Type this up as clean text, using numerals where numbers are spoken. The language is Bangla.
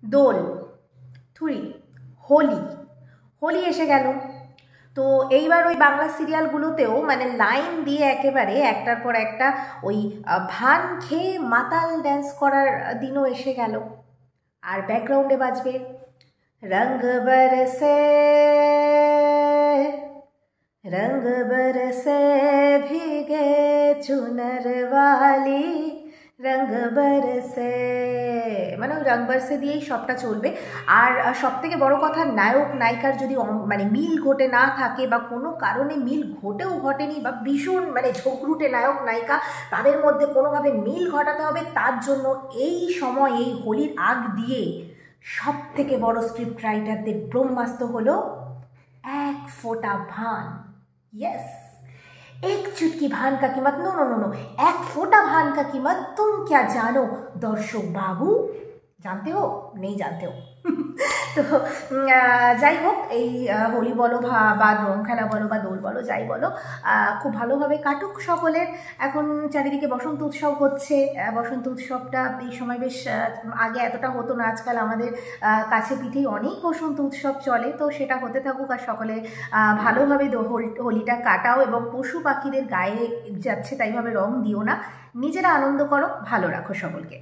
দোল, থুরি, হোলি, হোলি এসে গেল। তো এইবার ওই বাংলা সিরিয়ালগুলোতেও মানে লাইন দিয়ে একেবারে একটার পর একটা ওই ভান খেয়ে মাতাল ড্যান্স করার দিনও এসে গেল। আর ব্যাকগ্রাউন্ডে বাজবে রঙ বরসে, রঙ বরসে ভিগে চুনর वाली রঙ বরসে, মানে ওই রঙ বরসে দিয়েই সবটা চলবে। আর সব থেকে বড় কথা, নায়ক নায়িকার যদি মানে মিল ঘটে না থাকে বা কোনো কারণে মিল ঘটেও ঘটেনি বা ভীষণ মানে ঝগড়ুটে নায়ক নায়িকা, তাদের মধ্যে কোনোভাবে মিল ঘটাতে হবে, তার জন্য এই সময় এই হোলির আগ দিয়ে সব থেকে বড় স্ক্রিপ্ট রাইটারদের ব্রহ্মাস্ত্র হলো এক ফোঁটা ভান। यस, एक चुटकी भान का कीमत, नो नो नो नो, एक फोटा भान का कीमत तुम क्या जानो दर्शक बाबू, জানতে হো নেই জানতে হো। তো যাই হোক, এই হোলি বলো বা রং খেলা বলো বা দোল বলো, যাই বলো, খুব ভালোভাবে কাটুক সকলের। এখন চারিদিকে বসন্ত উৎসব হচ্ছে, বসন্ত উৎসবটা এই সময় বেশ, আগে এতটা হতো না, আজকাল আমাদের কাছে পিঠেই অনেক বসন্ত উৎসব চলে। তো সেটা হতে থাকুক, আর সকলে ভালোভাবে হোলিটা কাটাও এবং পশু পাখিদের গায়ে যাচ্ছে তাইভাবে রং দিও না, নিজেরা আনন্দ করো, ভালো রাখো সকলকে।